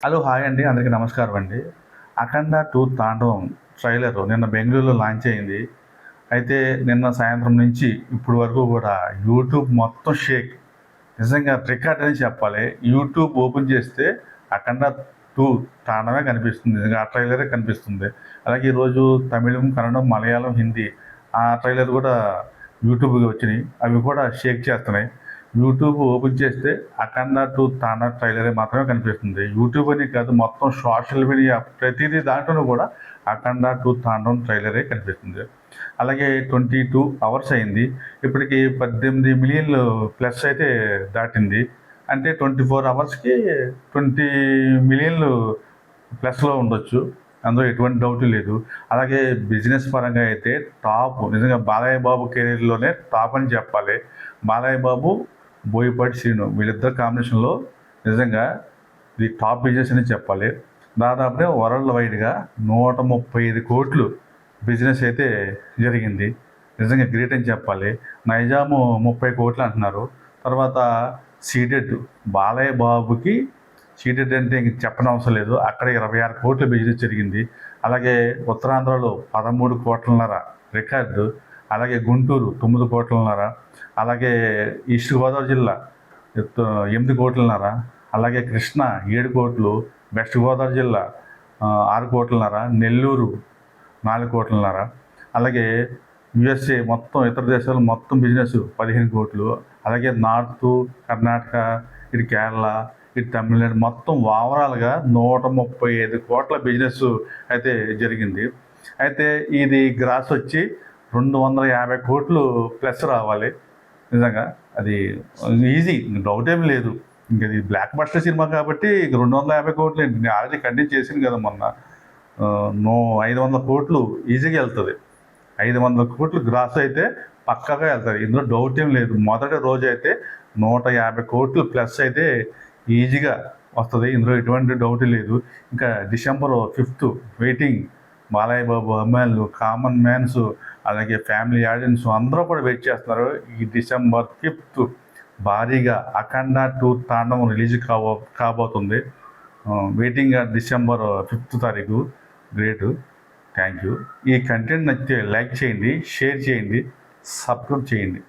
Hello! Hi అండి. అందరికీ నమస్కారం అండి. 'అఖండ 2 తాండవం' ట్రైలర్ నిన్న బెంగుళూరులో లాంచ్ అయింది. అయితే నిన్న సాయంత్రం నుంచి ఇప్పటి వరకు కూడా యూట్యూబ్ మొత్తం షేక్. నిజంగా రికార్డ్ అని చెప్పాలి. యూట్యూబ్ ఓపెన్ చేస్తే 'అఖండ 2 తాండవమే' కనిపిస్తుంది. నిజంగా ఆ ట్రైలరే కనిపిస్తుంది. అలాగే ఈరోజు తమిళం, కన్నడం, మలయాళం, హిందీ ఆ ట్రైలర్ కూడా యూట్యూబ్‌కి వచ్చినాయి. అవి కూడా షేక్ చేస్తున్నాయి. యూట్యూబ్ ఓపెన్ చేస్తే 'అఖండ 2 తాండవ' ట్రైలరే మాత్రమే కనిపిస్తుంది. యూట్యూబ్ అని కాదు, మొత్తం సోషల్ మీడియా ప్రతిదీ దాంట్లోనూ కూడా 'అఖండ 2 తాండవం' ట్రైలరే కనిపిస్తుంది. అలాగే 22 అవర్స్ అయింది. ఇప్పటికి 18 మిలియన్లు ప్లస్ అయితే దాటింది. అంటే 24 అవర్స్‌కి 20 మిలియన్లు ప్లస్‌లో ఉండొచ్చు. అందులో ఎటువంటి డౌటు లేదు. అలాగే బిజినెస్ పరంగా అయితే టాప్, నిజంగా బాలయ్య బాబు కెరీర్‌లోనే టాప్ అని చెప్పాలి. బాలయ్య బాబు, బోయపాటి శ్రీను వీళ్ళిద్దరి కాంబినేషన్‌లో నిజంగా ఇది టాప్ బిజినెస్ అని చెప్పాలి. దాదాపుగా వరల్డ్ వైడ్‌గా 135 కోట్లు బిజినెస్ అయితే జరిగింది. నిజంగా గ్రేట్ అని చెప్పాలి. నైజాము 30 కోట్లు అంటున్నారు. తర్వాత సీడెడ్, బాలయ్య బాబుకి సీడెడ్ అంటే ఇంక చెప్పనవసరం లేదు. అక్కడ 26 కోట్ల బిజినెస్ జరిగింది. అలాగే ఉత్తరాంధ్రలో 13 కోట్లన్నర రికార్డు. అలాగే గుంటూరు 9 కోట్లన్నర. అలాగే ఈస్ట్ గోదావరి జిల్లా 8 కోట్లన్నర. అలాగే కృష్ణా 7 కోట్లు. వెస్ట్ గోదావరి జిల్లా 6 కోట్లన్నర. నెల్లూరు 4 కోట్లన్నర. అలాగే యుఎస్ఏ మొత్తం ఇతర దేశాలు మొత్తం బిజినెస్ 15 కోట్లు. అలాగే నార్త్ కర్ణాటక, ఇటు కేరళ, ఇటు తమిళనాడు మొత్తం ఓవరాల్గా 135 కోట్ల బిజినెస్ అయితే జరిగింది. అయితే ఇది గ్రాస్ వచ్చి 250 కోట్లు ప్లస్ రావాలి. నిజంగా అది ఈజీ, డౌట్ ఏమి లేదు. ఇంక ఇది బ్లాక్ బస్టర్ సినిమా కాబట్టి ఇంక 250 కోట్లు ఏంటి, నేను ఆల్రెడీ కంటెంట్ చేసింది కదా మొన్న. 500 కోట్లు ఈజీగా వెళ్తుంది. 500 కోట్లు గ్రాస్ అయితే పక్కాగా వెళ్తుంది. ఇందులో డౌట్ ఏం లేదు. మొదటి రోజు అయితే 150 కోట్లు ప్లస్ అయితే ఈజీగా వస్తుంది. ఇందులో ఎటువంటి డౌట్ లేదు. ఇంకా December 5th waiting. Balayya Babu అమ్మాయిలు, కామన్ మ్యాన్స్, అలాగే ఫ్యామిలీ ఆడియన్స్ అందరూ కూడా వెయిట్ చేస్తున్నారు. ఈ డిసెంబర్ 5th భారీగా 'అఖండ 2 తాండవం' రిలీజ్ కాబోతుంది. వెయిటింగ్ డిసెంబర్ 5th తారీఖు. గ్రేట్. Thank you. ఈ కంటెంట్ నచ్చితే లైక్ చేయండి, షేర్ చేయండి, సబ్స్క్రైబ్ చేయండి.